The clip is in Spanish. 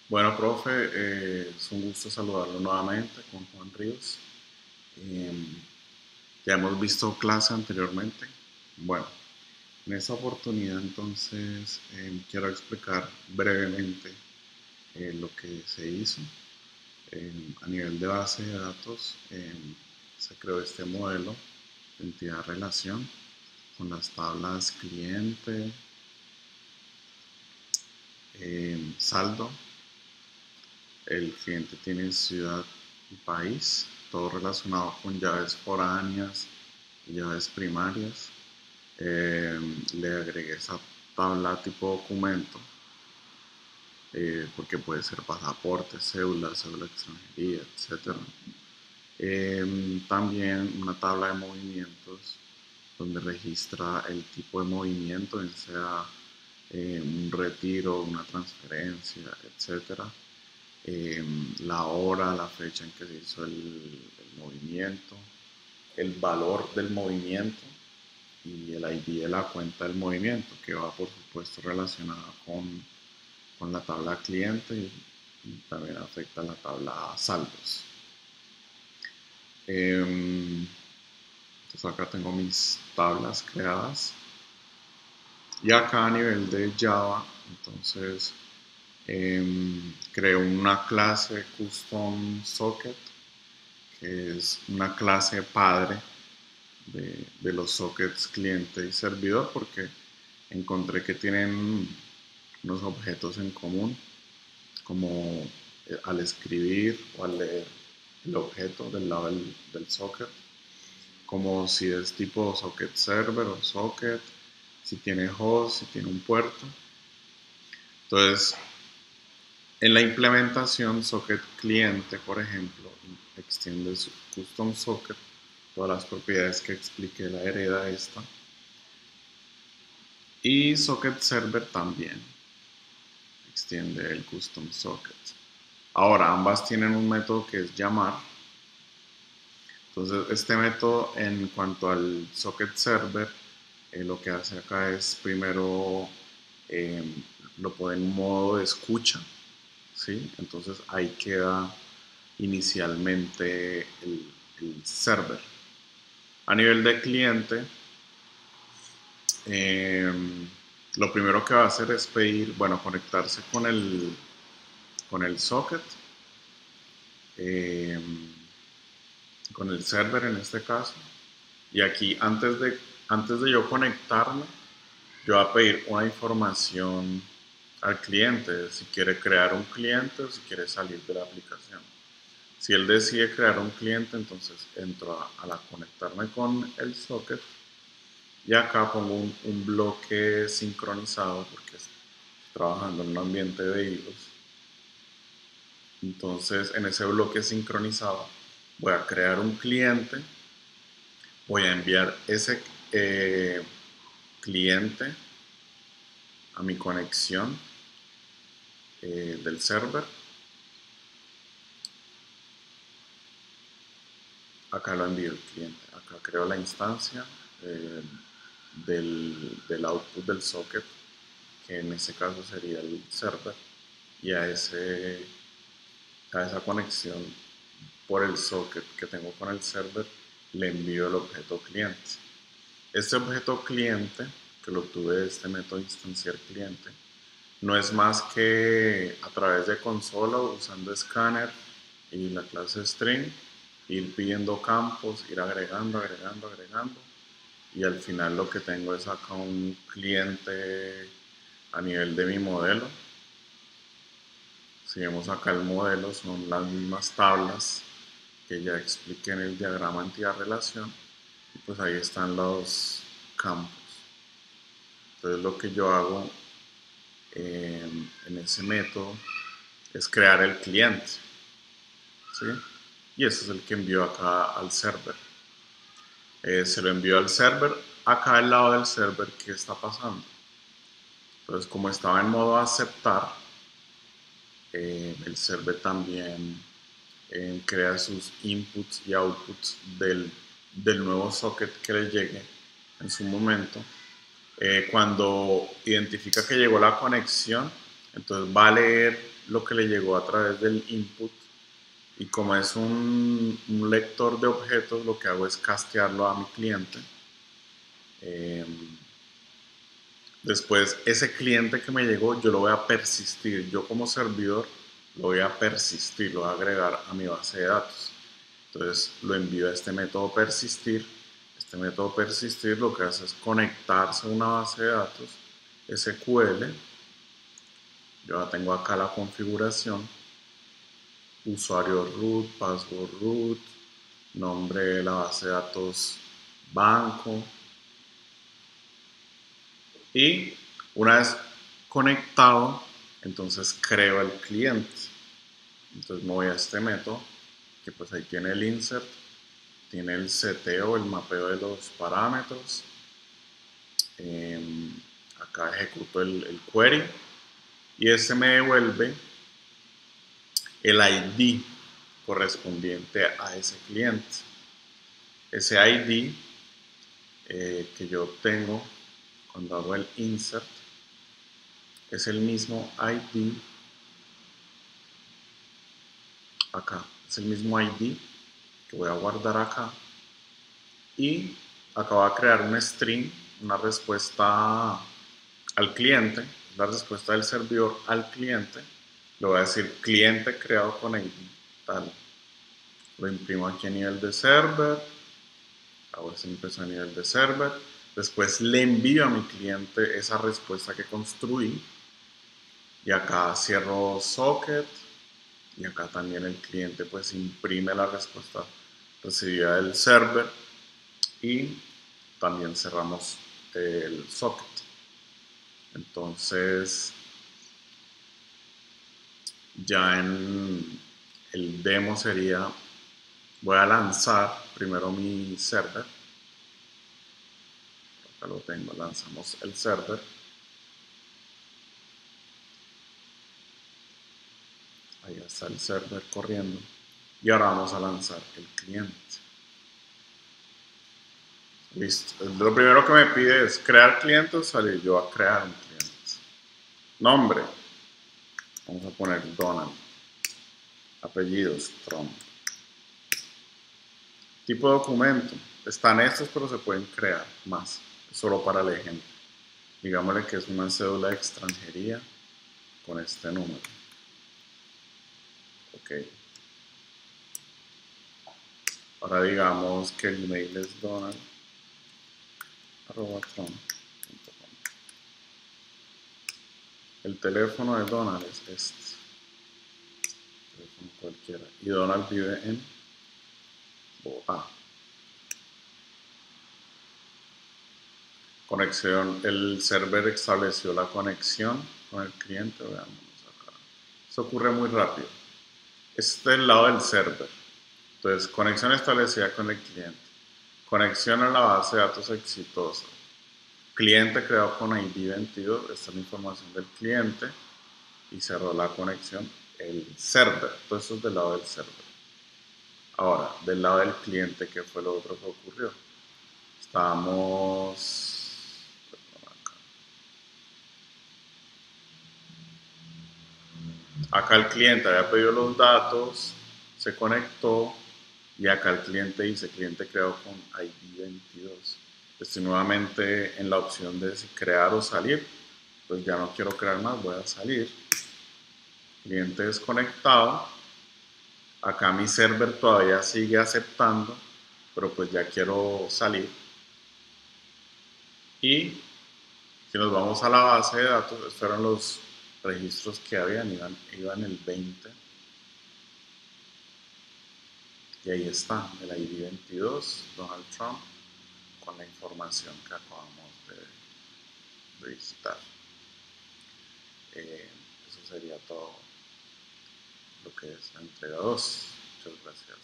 Bueno, profe, es un gusto saludarlo nuevamente con Juan Ríos. Em, ya hemos visto clase anteriormente. Bueno, en esta oportunidad entonces quiero explicar brevemente lo que se hizo. A nivel de base de datos se creó este modelo de entidad-relación con las tablas cliente, saldo. El cliente tiene ciudad y país, todo relacionado con llaves foráneas y llaves primarias. Le agregué esa tabla tipo documento porque puede ser pasaporte, cédula de extranjería, etc. También una tabla de movimientos donde registra el tipo de movimiento, bien sea un retiro, una transferencia, etcétera. La hora, la fecha en que se hizo el movimiento, el valor del movimiento y el ID de la cuenta del movimiento, que va por supuesto relacionada con la tabla cliente y también afecta a la tabla saldos. Entonces acá tengo mis tablas creadas y acá a nivel de Java, entonces creo una clase custom socket que es una clase padre de los sockets cliente y servidor porque encontré que tienen unos objetos en común como al escribir o al leer el objeto del lado del socket, como si es tipo socket server o socket, si tiene host, si tiene un puerto. Entonces, en la implementación socket cliente, por ejemplo, extiende su custom socket, todas las propiedades que expliqué la hereda esta, y socket server también extiende el custom socket. Ahora, ambas tienen un método que es llamar. Entonces, este método en cuanto al socket server, lo que hace acá es primero eh, lo pone en modo de escucha, ¿sí? Entonces ahí queda inicialmente el server. A nivel de cliente, eh, lo primero que va a hacer es pedir, bueno, conectarse con el socket, eh, con el server en este caso. Y aquí antes de yo conectarme, yo voy a pedir una información al cliente, si quiere crear un cliente o si quiere salir de la aplicación. Si él decide crear un cliente, entonces entro a la conectarme con el socket y acá pongo un bloque sincronizado porque estoy trabajando en un ambiente de hilos. Entonces en ese bloque sincronizado voy a crear un cliente, voy a enviar ese cliente a mi conexión del server. Acá lo envío el cliente, acá creo la instancia eh, del output del socket, que en este caso sería el server, y a esa conexión por el socket que tengo con el server le envío el objeto cliente. Este objeto cliente, que lo obtuve de este método instanciar cliente, no es más que a través de consola usando scanner y la clase string, ir pidiendo campos, ir agregando, y al final lo que tengo es acá un cliente a nivel de mi modelo. Si vemos acá el modelo, son las mismas tablas que ya expliqué en el diagrama entidad-relación, y pues ahí están los campos. Entonces lo que yo hago en ese método es crear el cliente, ¿sí? Y ese es el que envío acá al server. Se lo envío al server. Acá al lado del server, ¿qué está pasando? Entonces, como estaba en modo aceptar, el server también crea sus inputs y outputs del nuevo socket que le llegue en su momento. Cuando identifica que llegó la conexión, Entonces va a leer lo que le llegó a través del input y como es un lector de objetos, lo que hago es castearlo a mi cliente. Después, ese cliente que me llegó, yo lo voy a persistir. Yo como servidor lo voy a persistir, lo voy a agregar a mi base de datos. Entonces lo envío a este método persistir. Este método persistir lo que hace es conectarse a una base de datos SQL. Yo ya tengo acá la configuración. Usuario root, password root, nombre de la base de datos banco. Y una vez conectado, entonces creo el cliente. Entonces me voy a este método, que pues ahí tiene el insert, tiene el seteo, el mapeo de los parámetros. Acá ejecuto el query y este me devuelve el ID correspondiente a ese cliente. Ese ID que yo obtengo cuando hago el insert es el mismo ID acá, es el mismo ID que voy a guardar acá y acá voy a crear un string, una respuesta al cliente, la respuesta del servidor al cliente. Le voy a decir cliente creado con ID tal. Lo imprimo aquí a nivel de server, hago esa impresión a nivel de server. Después le envío a mi cliente esa respuesta que construí y acá cierro socket y acá también el cliente pues imprime la respuesta recibida del server y también cerramos el socket. Entonces ya en el demo sería, voy a lanzar primero mi server, acá lo tengo, lanzamos el server, ahí está el server corriendo y ahora vamos a lanzar el cliente. Listo, lo primero que me pide es crear cliente o salir yo a crear un cliente. Nombre, vamos a poner Donald. Apellidos, Trump. Tipo de documento, están estos pero se pueden crear más, solo para el ejemplo. Digámosle que es una cédula de extranjería con este número. Ok. Ahora digamos que el email es donald@trump.com. El teléfono de Donald es este. Teléfono cualquiera. Y Donald vive en Bogotá. Conexión, el server estableció la conexión con el cliente. Veamos acá. Eso ocurre muy rápido. Este es el lado del server. Entonces, conexión establecida con el cliente. Conexión a la base de datos exitosa. Cliente creado con ID 22. Esta es la información del cliente. Y cerró la conexión el server. Todo eso es del lado del server. Ahora, del lado del cliente, ¿qué fue lo otro que ocurrió? Estábamos... Acá el cliente había pedido los datos, se conectó y acá el cliente dice cliente creado con ID 22. Estoy nuevamente en la opción de si crear o salir. Pues ya no quiero crear más, voy a salir. Cliente desconectado. Acá mi server todavía sigue aceptando, pero pues ya quiero salir. Y si nos vamos a la base de datos, estos eran los registros que habían, iban el 20. Y ahí está, el ID 22, Donald Trump, con la información que acabamos de visitar. Eso sería todo lo que es la entrega 2. Muchas gracias.